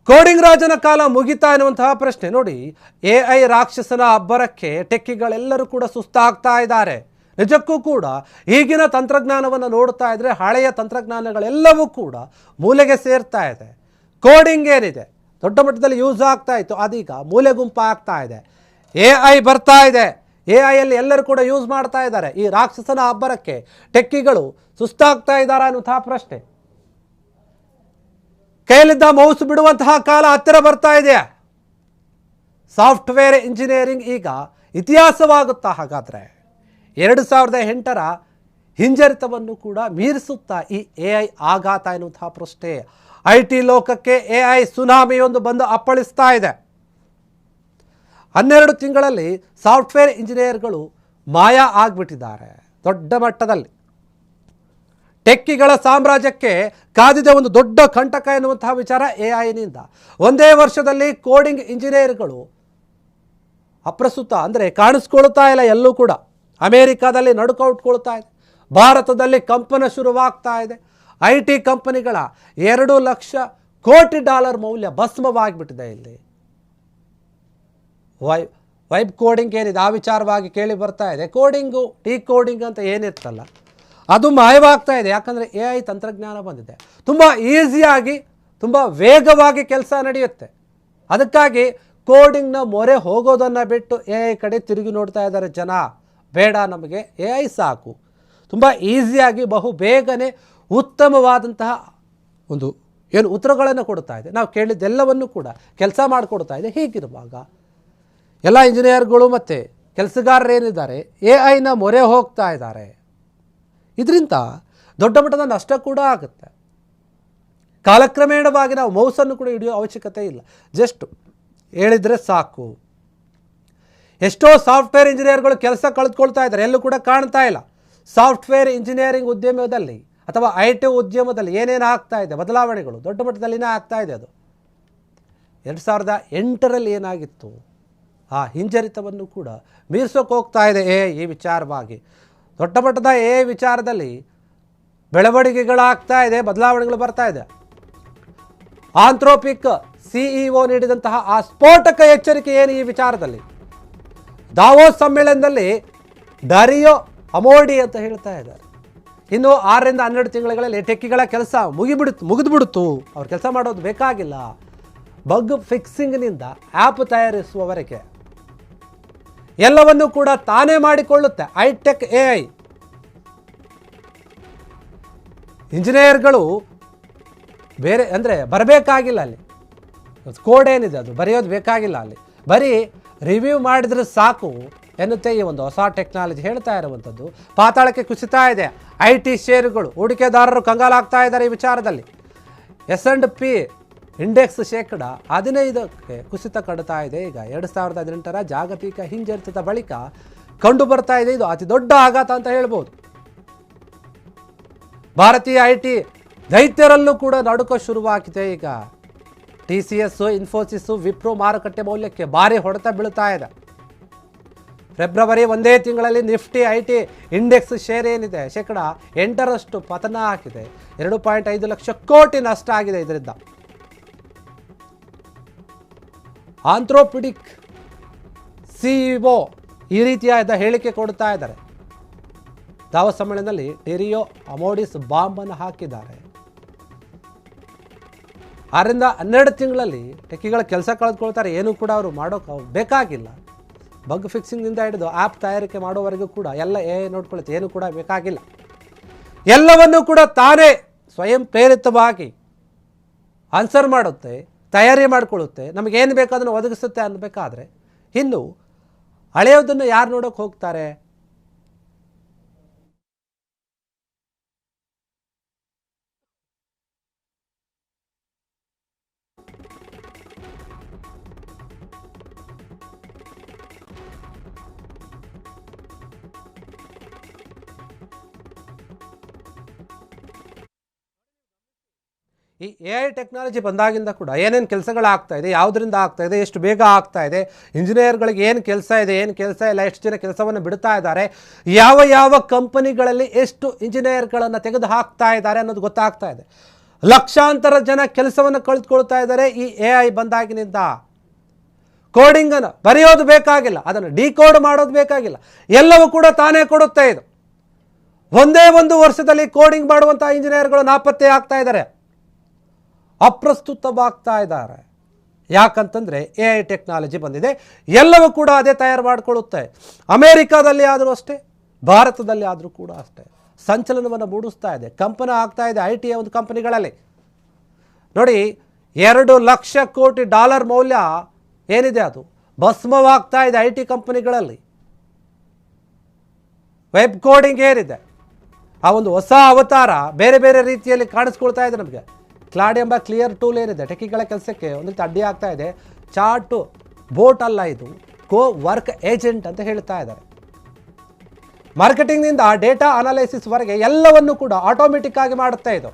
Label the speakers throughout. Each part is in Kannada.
Speaker 1: ಕೋಡಿಂಗ್ ರಾಜನ ಕಾಲ ಮುಗಿತಾ ಎನ್ನುವಂತಹ ಪ್ರಶ್ನೆ ನೋಡಿ. ಎಐ ರಾಕ್ಷಸನ ಅಬ್ಬರಕ್ಕೆ ಟೆಕ್ಕಿಗಳೆಲ್ಲರೂ ಕೂಡ ಸುಸ್ತಾಗ್ತಾ ಇದ್ದಾರೆ. ನಿಜಕ್ಕೂ ಕೂಡ ಈಗಿನ ತಂತ್ರಜ್ಞಾನವನ್ನು ನೋಡ್ತಾ ಇದ್ರೆ ಹಳೆಯ ತಂತ್ರಜ್ಞಾನಗಳೆಲ್ಲವೂ ಕೂಡ ಮೂಲೆಗೆ ಸೇರ್ತಾ ಇದೆ. ಕೋಡಿಂಗ್ ಏನಿದೆ ದೊಡ್ಡ ಮಟ್ಟದಲ್ಲಿ ಯೂಸ್ ಆಗ್ತಾ ಇತ್ತು, ಅದೀಗ ಮೂಲೆ ಗುಂಪು ಆಗ್ತಾ ಇದೆ. ಎಐ ಬರ್ತಾ ಇದೆ, ಎಐಯಲ್ಲಿ ಎಲ್ಲರೂ ಕೂಡ ಯೂಸ್ ಮಾಡ್ತಾ ಇದ್ದಾರೆ. ಈ ರಾಕ್ಷಸನ ಅಬ್ಬರಕ್ಕೆ ಟೆಕ್ಕಿಗಳು ಸುಸ್ತಾಗ್ತಾ ಇದ್ದಾರಾ ಅನ್ನುವಂತಹ ಪ್ರಶ್ನೆ. ಕೈಲಿದ್ದ ಮೌಸ್ ಬಿಡುವಂತಹ ಕಾಲ ಹತ್ತಿರ ಬರ್ತಾ ಇದೆ. ಸಾಫ್ಟ್ವೇರ್ ಇಂಜಿನಿಯರಿಂಗ್ ಈಗ ಇತಿಹಾಸವಾಗುತ್ತಾ? ಹಾಗಾದರೆ 2008ರ ಹಿಂಜರಿತವನ್ನು ಕೂಡ ಮೀರಿಸುತ್ತಾ ಈ ಎಐ ಆಘಾತ ಎನ್ನುವಂತಹ ಪ್ರಶ್ನೆ. IT ಲೋಕಕ್ಕೆ ಎಐ ಸುನಾಮಿಯೊಂದು ಬಂದು ಅಪ್ಪಳಿಸ್ತಾ ಇದೆ. 12 ತಿಂಗಳಲ್ಲಿ ಸಾಫ್ಟ್ವೇರ್ ಇಂಜಿನಿಯರ್ಗಳು ಮಾಯ ಆಗಿಬಿಟ್ಟಿದ್ದಾರೆ. ದೊಡ್ಡ ಮಟ್ಟದಲ್ಲಿ ಟೆಕ್ಕಿಗಳ ಸಾಮ್ರಾಜ್ಯಕ್ಕೆ ಕಾದಿದೆ ಒಂದು ದೊಡ್ಡ ಕಂಟಕ ಎನ್ನುವಂತಹ ವಿಚಾರ ಎಐನಿಂದ. ಒಂದೇ ವರ್ಷದಲ್ಲಿ ಕೋಡಿಂಗ್ ಇಂಜಿನಿಯರ್ಗಳು ಅಪ್ರಸ್ತುತ ಅಂದರೆ ಕಾಣಿಸ್ಕೊಳ್ತಾ ಇಲ್ಲ. ಎಲ್ಲೂ ಕೂಡ ಅಮೇರಿಕಾದಲ್ಲಿ ನಡುಕೌಟ್ಕೊಳ್ತಾ ಇದೆ, ಭಾರತದಲ್ಲಿ ಕಂಪನ ಶುರುವಾಗ್ತಾ ಇದೆ. IT ಕಂಪನಿಗಳ $2 ಲಕ್ಷ ಕೋಟಿ ಮೌಲ್ಯ ಭಸ್ಮವಾಗಿಬಿಟ್ಟಿದೆ. ಇಲ್ಲಿ ವೈಬ್ ಕೋಡಿಂಗ್ ಏನಿದೆ ಆ ವಿಚಾರವಾಗಿ ಕೇಳಿ ಬರ್ತಾ ಇದೆ. ಕೋಡಿಂಗು ಕೋಡಿಂಗ್ ಅಂತ ಏನಿರ್ತಲ್ಲ ಅದು ಮಾಯವಾಗ್ತಾ ಇದೆ. ಯಾಕಂದರೆ ಎಐ ತಂತ್ರಜ್ಞಾನ ಬಂದಿದೆ, ತುಂಬ ಈಸಿಯಾಗಿ ತುಂಬ ವೇಗವಾಗಿ ಕೆಲಸ ನಡೆಯುತ್ತೆ. ಅದಕ್ಕಾಗಿ ಕೋಡಿಂಗ್ನ ಮೊರೆ ಹೋಗೋದನ್ನು ಬಿಟ್ಟು ಎಐ ಕಡೆ ತಿರುಗಿ ನೋಡ್ತಾ ಇದ್ದಾರೆ ಜನ. ಬೇಡ, ನಮಗೆ ಎಐ ಸಾಕು, ತುಂಬ ಈಸಿಯಾಗಿ ಬಹು ಬೇಗನೆ ಉತ್ತಮವಾದಂತಹ ಒಂದು ಏನು ಉತ್ತರಗಳನ್ನು ಕೊಡ್ತಾ ಇದೆ, ನಾವು ಕೇಳಿದ್ದೆಲ್ಲವನ್ನು ಕೂಡ ಕೆಲಸ ಮಾಡಿಕೊಡ್ತಾ ಇದೆ. ಹೀಗಿರುವಾಗ ಎಲ್ಲ ಇಂಜಿನಿಯರ್ಗಳು ಮತ್ತು ಕೆಲಸಗಾರರೇನಿದ್ದಾರೆ ಎಐನ ಮೊರೆ ಹೋಗ್ತಾ ಇದ್ದಾರೆ. ಇದರಿಂದ ದೊಡ್ಡ ಮಟ್ಟದ ನಷ್ಟ ಕೂಡ ಆಗುತ್ತೆ. ಕಾಲಕ್ರಮೇಣವಾಗಿ ನಾವು ಮೌಸನ್ನು ಕೂಡ ಹಿಡಿಯೋ ಅವಶ್ಯಕತೆ ಇಲ್ಲ, ಜಸ್ಟ್ ಹೇಳಿದರೆ ಸಾಕು. ಎಷ್ಟೋ ಸಾಫ್ಟ್ವೇರ್ ಇಂಜಿನಿಯರ್ಗಳು ಕೆಲಸ ಕಳೆದುಕೊಳ್ತಾ ಇದ್ದಾರೆ, ಎಲ್ಲೂ ಕೂಡ ಕಾಣ್ತಾ ಇಲ್ಲ. ಸಾಫ್ಟ್ವೇರ್ ಇಂಜಿನಿಯರಿಂಗ್ ಉದ್ಯಮದಲ್ಲಿ ಅಥವಾ IT ಉದ್ಯಮದಲ್ಲಿ ಏನೇನು ಆಗ್ತಾ ಇದೆ ಬದಲಾವಣೆಗಳು ದೊಡ್ಡ ಮಟ್ಟದಲ್ಲಿನೇ ಆಗ್ತಾ ಇದೆ. ಅದು 2008ರಲ್ಲಿ ಏನಾಗಿತ್ತು ಆ ಹಿಂಜರಿತವನ್ನು ಕೂಡ ಮೀರಿಸೋಕೆ ಹೋಗ್ತಾ ಇದೆ ಈ ವಿಚಾರವಾಗಿ. ದೊಡ್ಡ ಮಟ್ಟದ ವಿಚಾರದಲ್ಲಿ ಬೆಳವಣಿಗೆಗಳಾಗ್ತಾ ಇದೆ, ಬದಲಾವಣೆಗಳು ಬರ್ತಾ ಇದೆ. ಆಂಥ್ರೋಪಿಕ್ CEO ನೀಡಿದಂತಹ ಆ ಸ್ಫೋಟಕ ಎಚ್ಚರಿಕೆ ಏನು ಈ ವಿಚಾರದಲ್ಲಿ? ದಾವೋಸ್ ಸಮ್ಮೇಳನದಲ್ಲಿ ಡರಿಯೋ ಅಮೋಡಿ ಅಂತ ಹೇಳ್ತಾ ಇದ್ದಾರೆ, ಇನ್ನು 6 ರಿಂದ 12 ತಿಂಗಳಲ್ಲಿ ಟೆಕ್ಕಿಗಳ ಕೆಲಸ ಮುಗಿದುಬಿಡ್ತು, ಅವ್ರು ಕೆಲಸ ಮಾಡೋದು ಬೇಕಾಗಿಲ್ಲ. ಬಗ್ ಫಿಕ್ಸಿಂಗ್ನಿಂದ ಆ್ಯಪ್ ತಯಾರಿಸುವವರೆಗೆ ಎಲ್ಲವನ್ನೂ ಕೂಡ ತಾನೇ ಮಾಡಿಕೊಳ್ಳುತ್ತೆ ಹೈಟೆಕ್ ಎಐ. ಇಂಜಿನಿಯರ್ಗಳು ಬೇರೆ ಅಂದರೆ ಬರಬೇಕಾಗಿಲ್ಲ, ಅಲ್ಲಿ ಕೋಡ್ ಏನಿದೆ ಅದು ಬರೆಯೋದು ಬೇಕಾಗಿಲ್ಲ. ಅಲ್ಲಿ ಬರೀ ರಿವ್ಯೂ ಮಾಡಿದ್ರೆ ಸಾಕು ಎನ್ನುತ್ತೆ ಈ ಒಂದು ಹೊಸ ಟೆಕ್ನಾಲಜಿ ಹೇಳ್ತಾ ಇರುವಂಥದ್ದು. ಪಾತಾಳಕ್ಕೆ ಕುಸಿತಾ ಇದೆ IT ಷೇರುಗಳು, ಹೂಡಿಕೆದಾರರು ಕಂಗಾಲಾಗ್ತಾ ಇದ್ದಾರೆ ಈ ವಿಚಾರದಲ್ಲಿ. S&P ಇಂಡೆಕ್ಸ್ 15% ಕುಸಿತ ಕಡ್ತಾ ಇದೆ. ಈಗ 2018ರ ಜಾಗತಿಕ ಹಿಂಜರಿತದ ಬಳಿಕ ಕಂಡು ಬರ್ತಾ ಇದೆ. ಇದು ಅತಿ ದೊಡ್ಡ ಆಘಾತ ಅಂತ ಹೇಳ್ಬೋದು. ಭಾರತೀಯ IT ದೈತ್ಯರಲ್ಲೂ ಕೂಡ ನಡುಕ ಶುರುವಾಗಿದೆ. ಈಗ TCS, ಇನ್ಫೋಸಿಸ್, ವಿಪ್ರೋ ಮಾರುಕಟ್ಟೆ ಮೌಲ್ಯಕ್ಕೆ ಭಾರಿ ಹೊಡೆತ ಬೀಳ್ತಾ ಇದೆ. ಫೆಬ್ರವರಿ ಒಂದೇ ತಿಂಗಳಲ್ಲಿ ನಿಫ್ಟಿ IT ಇಂಡೆಕ್ಸ್ ಶೇರ್ ಏನಿದೆ 8% ಪತನ ಹಾಕಿದೆ. 2.5 ಲಕ್ಷ ಕೋಟಿ ನಷ್ಟ ಆಗಿದೆ ಇದರಿಂದ. ಆಂಥ್ರೋಪಿಡಿಕ್ CEO ಈ ರೀತಿಯಾದ ಹೇಳಿಕೆ ಕೊಡ್ತಾ ಇದ್ದಾರೆ. ದಾವೋಸ್ ಸಮ್ಮೇಳನದಲ್ಲಿ ಡರಿಯೋ ಅಮೋಡಿಸ್ ಬಾಂಬನ್ನು ಹಾಕಿದ್ದಾರೆ. 6 ರಿಂದ 12 ತಿಂಗಳಲ್ಲಿ ಟೆಕ್ಕಿಗಳ ಕೆಲಸ ಕಳೆದುಕೊಳ್ತಾರೆ, ಏನೂ ಕೂಡ ಅವರು ಮಾಡೋಕೆ ಬೇಕಾಗಿಲ್ಲ. ಬಗ್ ಫಿಕ್ಸಿಂಗ್ನಿಂದ ಹಿಡಿದು ಆ್ಯಪ್ ತಯಾರಿಕೆ ಮಾಡೋವರೆಗೂ ಕೂಡ ಎಲ್ಲ ನೋಡ್ಕೊಳ್ಳುತ್ತೆ, ಏನೂ ಕೂಡ ಬೇಕಾಗಿಲ್ಲ. ಎಲ್ಲವನ್ನೂ ಕೂಡ ತಾನೇ ಸ್ವಯಂ ಪ್ರೇರಿತವಾಗಿ ಆನ್ಸರ್ ಮಾಡುತ್ತೆ, ತಯಾರಿ ಮಾಡಿಕೊಳ್ಳುತ್ತೆ, ನಮಗೇನು ಬೇಕು ಅದನ್ನು ಒದಗಿಸುತ್ತೆ ಅನ್ನಬೇಕಾದ್ರೆ ಇನ್ನು ಹಳೆಯೋದನ್ನು ಯಾರು ನೋಡೋಕೆ ಹೋಗ್ತಾರೆ? ಈ AI ಟೆಕ್ನಾಲಜಿ ಬಂದಾಗಿಂದ ಕೂಡ ಏನೇನು ಕೆಲಸಗಳಾಗ್ತಾ ಇದೆ, ಯಾವುದರಿಂದ ಆಗ್ತಾ ಇದೆ, ಎಷ್ಟು ಬೇಗ ಆಗ್ತಾ ಇದೆ, ಇಂಜಿನಿಯರ್ಗಳಿಗೆ ಏನು ಕೆಲಸ ಇದೆ, ಏನು ಕೆಲಸ ಇಲ್ಲ, ಎಷ್ಟು ಜನ ಕೆಲಸವನ್ನು ಬಿಡ್ತಾ ಇದ್ದಾರೆ, ಯಾವ ಕಂಪನಿಗಳಲ್ಲಿ ಎಷ್ಟು ಇಂಜಿನಿಯರ್ಗಳನ್ನು ತೆಗೆದು ಹಾಕ್ತಾ ಇದ್ದಾರೆ ಅನ್ನೋದು ಗೊತ್ತಾಗ್ತಾ ಇದೆ. ಲಕ್ಷಾಂತರ ಜನ ಕೆಲಸವನ್ನು ಕಳೆದುಕೊಳ್ತಾ ಇದ್ದಾರೆ ಈ AI ಬಂದಾಗಿನಿಂದ. ಕೋಡಿಂಗನ್ನು ಬರೆಯೋದು ಬೇಕಾಗಿಲ್ಲ, ಅದನ್ನು ಡಿಕೋಡ್ ಮಾಡೋದು ಬೇಕಾಗಿಲ್ಲ, ಎಲ್ಲವೂ ಕೂಡ ತಾನೇ ಕೊಡುತ್ತೆ ಇದು. ಒಂದೇ ಒಂದು ವರ್ಷದಲ್ಲಿ ಕೋಡಿಂಗ್ ಮಾಡುವಂಥ ಇಂಜಿನಿಯರ್ಗಳು ನಾಪತ್ತೆ ಆಗ್ತಾ ಇದ್ದಾರೆ, ಅಪ್ರಸ್ತುತವಾಗ್ತಾ ಇದ್ದಾರೆ. ಯಾಕಂತಂದರೆ AI ಟೆಕ್ನಾಲಜಿ ಬಂದಿದೆ, ಎಲ್ಲವೂ ಕೂಡ ಅದೇ ತಯಾರು ಮಾಡಿಕೊಳ್ಳುತ್ತೆ. ಅಮೇರಿಕಾದಲ್ಲಿ ಆದರೂ ಅಷ್ಟೇ, ಭಾರತದಲ್ಲಿ ಆದರೂ ಕೂಡ ಅಷ್ಟೇ ಸಂಚಲನವನ್ನು ಮೂಡಿಸ್ತಾ ಇದೆ, ಕಂಪನ ಆಗ್ತಾ ಇದೆ IT ಒಂದು ಕಂಪನಿಗಳಲ್ಲಿ. ನೋಡಿ, $2 ಲಕ್ಷ ಕೋಟಿ ಮೌಲ್ಯ ಏನಿದೆ ಅದು ಭಸ್ಮವಾಗ್ತಾ ಇದೆ IT ಕಂಪನಿಗಳಲ್ಲಿ. ವೆಬ್ ಕೋಡಿಂಗ್ ಏನಿದೆ ಆ ಒಂದು ಹೊಸ ಅವತಾರ ಬೇರೆ ಬೇರೆ ರೀತಿಯಲ್ಲಿ ಕಾಣಿಸ್ಕೊಳ್ತಾ ಇದೆ ನಮಗೆ. ಕ್ಲಾಡ್ ಎಂಬ ಕ್ಲಿಯರ್ ಟೂಲ್ ಏನಿದೆ ಟೆಕ್ಕಿಗಳ ಕೆಲಸಕ್ಕೆ ಒಂದು ರೀತಿ ಅಡ್ಡಿ ಆಗ್ತಾ ಇದೆ. ಚಾಟ್ ಬೋಟ್ ಅಲ್ಲ, ಇದು ವರ್ಕ್ ಏಜೆಂಟ್ ಅಂತ ಹೇಳ್ತಾ ಇದ್ದಾರೆ. ಮಾರ್ಕೆಟಿಂಗ್ನಿಂದ ಡೇಟಾ ಅನಾಲಿಸಿಸ್ವರೆಗೆ ಎಲ್ಲವನ್ನು ಕೂಡ ಆಟೋಮೆಟಿಕ್ ಆಗಿ ಮಾಡುತ್ತೆ ಇದು.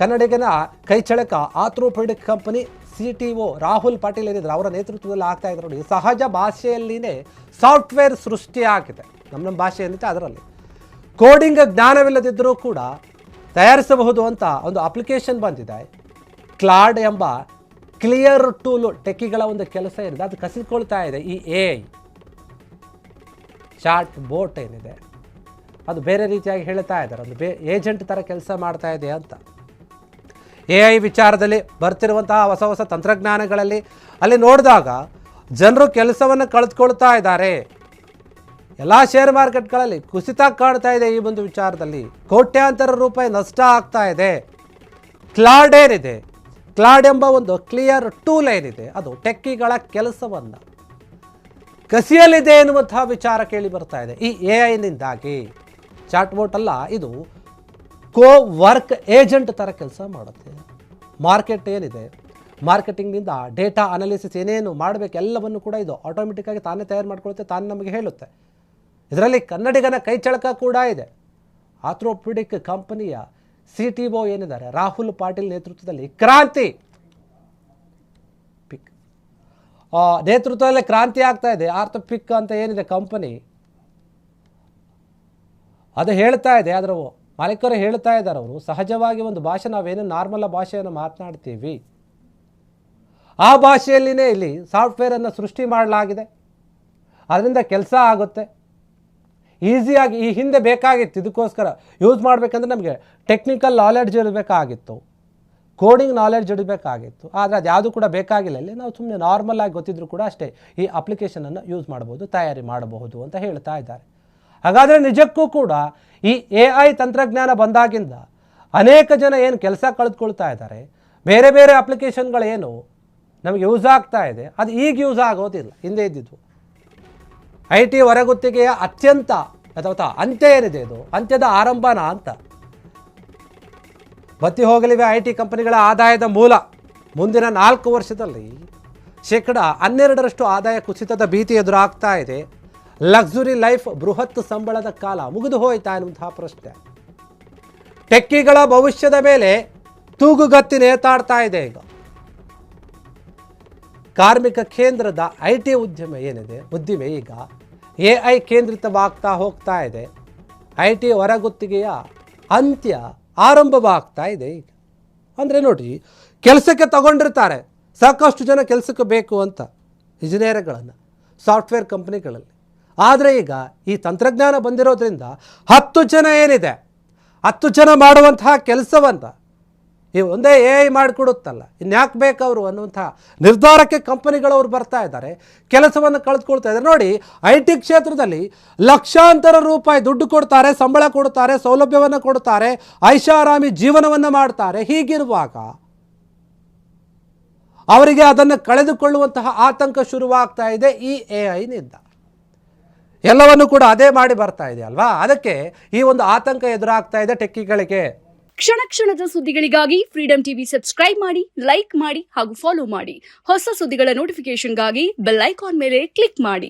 Speaker 1: ಕನ್ನಡಿಗನ ಕೈಚಳಕ orthopaedic company CTO Rahul Patil ಏನಿದ್ರು ಅವರ ನೇತೃತ್ವದಲ್ಲಿ ಆಗ್ತಾ ಇದ್ದಾರೆ. ನೋಡಿ, ಸಹಜ ಭಾಷೆಯಲ್ಲಿನೇ ಸಾಫ್ಟ್ವೇರ್ ಸೃಷ್ಟಿಯಾಗಿದೆ. ನಮ್ಮ ಭಾಷೆ ಏನಿದೆ ಅದರಲ್ಲಿ ಕೋಡಿಂಗ್ ಜ್ಞಾನವಿಲ್ಲದಿದ್ದರೂ ಕೂಡ ತಯಾರಿಸಬಹುದು ಅಂತ ಒಂದು ಅಪ್ಲಿಕೇಶನ್ ಬಂದಿದೆ. ಕ್ಲಾಡ್ ಎಂಬ ಕ್ಲಿಯರ್ ಟೂಲು ಟೆಕ್ಕಿಗಳ ಒಂದು ಕೆಲಸ ಏನಿದೆ ಅದು ಕಸಿದುಕೊಳ್ತಾ ಇದೆ ಈ AI. ಚಾಟ್ ಬೋಟ್ ಏನಿದೆ ಅದು ಬೇರೆ ರೀತಿಯಾಗಿ ಹೇಳ್ತಾ ಇದ್ದಾರೆ, ಒಂದು ಏಜೆಂಟ್ ಥರ ಕೆಲಸ ಮಾಡ್ತಾ ಇದೆ ಅಂತ. AI ವಿಚಾರದಲ್ಲಿ ಬರ್ತಿರುವಂತಹ ಹೊಸ ಹೊಸ ತಂತ್ರಜ್ಞಾನಗಳಲ್ಲಿ ಅಲ್ಲಿ ನೋಡಿದಾಗ ಜನರು ಕೆಲಸವನ್ನು ಕಳೆದುಕೊಳ್ತಾ ಇದ್ದಾರೆ. ಎಲ್ಲ ಶೇರ್ ಮಾರ್ಕೆಟ್ಗಳಲ್ಲಿ ಕುಸಿತ ಕಾಣ್ತಾ ಇದೆ. ಈ ಒಂದು ವಿಚಾರದಲ್ಲಿ ಕೋಟ್ಯಾಂತರ ರೂಪಾಯಿ ನಷ್ಟ ಆಗ್ತಾ ಇದೆ. ಕ್ಲಾಡ್ ಏನಿದೆ, ಕ್ಲಾಡ್ ಎಂಬ ಒಂದು ಕ್ಲಿಯರ್ ಟೂಲ್ ಏನಿದೆ ಅದು ಟೆಕ್ಕಿಗಳ ಕೆಲಸವನ್ನು ಕಸಿಯಲಿದೆ ಎನ್ನುವಂತಹ ವಿಚಾರ ಕೇಳಿ ಬರ್ತಾ ಇದೆ ಈ AIನಿಂದಾಗಿ. ಚಾಟ್ಬೋಟ್ ಅಲ್ಲ, ಇದು ವರ್ಕ್ ಏಜೆಂಟ್ ಥರ ಕೆಲಸ ಮಾಡುತ್ತೆ. ಮಾರ್ಕೆಟ್ ಏನಿದೆ, ಮಾರ್ಕೆಟಿಂಗ್ನಿಂದ ಡೇಟಾ ಅನಾಲಿಸಿಸ್ ಏನೇನು ಮಾಡಬೇಕು ಎಲ್ಲವನ್ನು ಕೂಡ ಇದು ಆಟೋಮೆಟಿಕ್ಕಾಗಿ ತಾನೇ ತಯಾರು ಮಾಡ್ಕೊಳುತ್ತೆ, ತಾನೇ ನಮಗೆ ಹೇಳುತ್ತೆ. ಇದರಲ್ಲಿ ಕನ್ನಡಿಗನ ಕೈಚಳಕ ಕೂಡ ಇದೆ. ಆರ್ಥೋಪೆಡಿಕ್ ಕಂಪನಿಯ CTO ಏನಿದ್ದಾರೆ ರಾಹುಲ್ ಪಾಟೀಲ್ ನೇತೃತ್ವದಲ್ಲಿ ಕ್ರಾಂತಿ ನೇತೃತ್ವದಲ್ಲಿ ಕ್ರಾಂತಿ ಆಗ್ತಾ ಇದೆ. ಆರ್ಥೋಪಿಕ್ ಅಂತ ಏನಿದೆ ಕಂಪನಿ ಅದು ಹೇಳ್ತಾ ಇದೆ, ಅದರ ಮಾಲೀಕರು ಹೇಳ್ತಾ ಇದ್ದಾರೆ, ಅವರು ಸಹಜವಾಗಿ ಒಂದು ಭಾಷೆ ನಾವೇನು ನಾರ್ಮಲ್ ಭಾಷೆಯನ್ನು ಮಾತನಾಡ್ತೀವಿ ಆ ಭಾಷೆಯಲ್ಲಿನೇ ಇಲ್ಲಿ ಸಾಫ್ಟ್ವೇರನ್ನು ಸೃಷ್ಟಿ ಮಾಡಲಾಗಿದೆ. ಅದರಿಂದ ಕೆಲಸ ಆಗುತ್ತೆ ಈಸಿಯಾಗಿ. ಈ ಹಿಂದೆ ಬೇಕಾಗಿತ್ತು, ಇದಕ್ಕೋಸ್ಕರ ಯೂಸ್ ಮಾಡಬೇಕಂದ್ರೆ ನಮಗೆ ಟೆಕ್ನಿಕಲ್ ನಾಲೆಡ್ಜ್ ಇರಬೇಕಾಗಿತ್ತು, ಕೋಡಿಂಗ್ ನಾಲೆಡ್ಜ್ ಇಡಬೇಕಾಗಿತ್ತು. ಆದರೆ ಅದು ಯಾವುದೂ ಕೂಡ ಬೇಕಾಗಿಲ್ಲ. ಇಲ್ಲಿ ನಾವು ಸುಮ್ಮನೆ ನಾರ್ಮಲ್ ಆಗಿ ಗೊತ್ತಿದ್ರೂ ಕೂಡ ಅಷ್ಟೇ ಈ ಅಪ್ಲಿಕೇಶನನ್ನು ಯೂಸ್ ಮಾಡ್ಬೋದು, ತಯಾರಿ ಮಾಡಬಹುದು ಅಂತ ಹೇಳ್ತಾ ಇದ್ದಾರೆ. ಹಾಗಾದರೆ ನಿಜಕ್ಕೂ ಕೂಡ ಈ AI ತಂತ್ರಜ್ಞಾನ ಬಂದಾಗಿಂದ ಅನೇಕ ಜನ ಏನು ಕೆಲಸ ಕಳೆದುಕೊಳ್ತಾ ಇದ್ದಾರೆ, ಬೇರೆ ಬೇರೆ ಅಪ್ಲಿಕೇಶನ್ಗಳೇನು ನಮಗೆ ಯೂಸ್ ಆಗ್ತಾ ಇದೆ ಅದು ಈಗ ಯೂಸ್ ಆಗೋದಿಲ್ಲ, ಹಿಂದೆ ಇದ್ದಿದ್ದು. IT ಹೊರಗುತ್ತಿಗೆಯ ಅತ್ಯಂತ ಅಥವಾ ಅಂತ್ಯ ಏನಿದೆ ಇದು ಅಂತ್ಯದ ಆರಂಭನ ಅಂತ. ಬತ್ತಿ ಹೋಗಲಿವೆ IT ಕಂಪನಿಗಳ ಆದಾಯದ ಮೂಲ. ಮುಂದಿನ 4 ವರ್ಷದಲ್ಲಿ 12% ಆದಾಯ ಕುಸಿತದ ಭೀತಿ ಎದುರಾಗ್ತಾ ಇದೆ. ಲಕ್ಸುರಿ ಲೈಫ್, ಬೃಹತ್ ಸಂಬಳದ ಕಾಲ ಮುಗಿದು ಹೋಯ್ತಾ ಎನ್ನುವಂತಹ ಪ್ರಶ್ನೆ ಟೆಕ್ಕಿಗಳ ಭವಿಷ್ಯದ ಮೇಲೆ ತೂಗುಗತ್ತಿ ನೇತಾಡ್ತಾ ಇದೆ. ಈಗ ಕಾರ್ಮಿಕ ಕೇಂದ್ರದ IT ಉದ್ದಿಮೆ ಈಗ AI ಕೇಂದ್ರಿತವಾಗ್ತಾ ಹೋಗ್ತಾ ಇದೆ. IT ಹೊರಗುತ್ತಿಗೆಯ ಅಂತ್ಯ ಆರಂಭವಾಗ್ತಾ ಇದೆ ಈಗ. ಅಂದರೆ ನೋಡಿ, ಕೆಲಸಕ್ಕೆ ತಗೊಂಡಿರ್ತಾರೆ ಸಾಕಷ್ಟು ಜನ ಕೆಲಸಕ್ಕೆ ಬೇಕು ಅಂತ ಇಂಜಿನಿಯರ್ಗಳನ್ನು ಸಾಫ್ಟ್ವೇರ್ ಕಂಪ್ನಿಗಳಲ್ಲಿ. ಆದರೆ ಈಗ ಈ ತಂತ್ರಜ್ಞಾನ ಬಂದಿರೋದ್ರಿಂದ 10 ಜನ ಏನಿದೆ 10 ಜನ ಮಾಡುವಂತಹ ಕೆಲಸವನ್ನು ಈ ಒಂದೇ AI ಮಾಡಿಕೊಡುತ್ತಲ್ಲ, ಇನ್ಯಾಕೆ ಬೇಕವರು ಅನ್ನುವಂಥ ನಿರ್ಧಾರಕ್ಕೆ ಕಂಪನಿಗಳವರು ಬರ್ತಾ ಇದ್ದಾರೆ, ಕೆಲಸವನ್ನು ಕಳೆದುಕೊಳ್ತಾ ಇದ್ದಾರೆ. ನೋಡಿ, IT ಕ್ಷೇತ್ರದಲ್ಲಿ ಲಕ್ಷಾಂತರ ರೂಪಾಯಿ ದುಡ್ಡು ಕೊಡ್ತಾರೆ, ಸಂಬಳ ಕೊಡ್ತಾರೆ, ಸೌಲಭ್ಯವನ್ನು ಕೊಡ್ತಾರೆ, ಐಷಾರಾಮಿ ಜೀವನವನ್ನು ಮಾಡ್ತಾರೆ. ಹೀಗಿರುವಾಗ ಅವರಿಗೆ ಅದನ್ನು ಕಳೆದುಕೊಳ್ಳುವಂತಹ ಆತಂಕ ಶುರುವಾಗ್ತಾ ಇದೆ ಈ AIನಿಂದ. ಎಲ್ಲವನ್ನು ಕೂಡ ಅದೇ ಮಾಡಿ ಬರ್ತಾ ಇದೆ ಅಲ್ವಾ, ಅದಕ್ಕೆ ಈ ಒಂದು ಆತಂಕ ಎದುರಾಗ್ತಾ ಇದೆ ಟೆಕ್ಕಿಗಳಿಗೆ.
Speaker 2: ಕ್ಷಣ ಕ್ಷಣದ ಸುದ್ದಿಗಳಿಗಾಗಿ ಫ್ರೀಡಂ ಟಿವಿ ಸಬ್ಸ್ಕ್ರೈಬ್ ಮಾಡಿ, ಲೈಕ್ ಮಾಡಿ ಹಾಗೂ ಫಾಲೋ ಮಾಡಿ. ಹೊಸ ಸುದ್ದಿಗಳ ನೋಟಿಫಿಕೇಶನ್ಗಾಗಿ ಬೆಲ್ ಐಕಾನ್ ಮೇಲೆ ಕ್ಲಿಕ್ ಮಾಡಿ.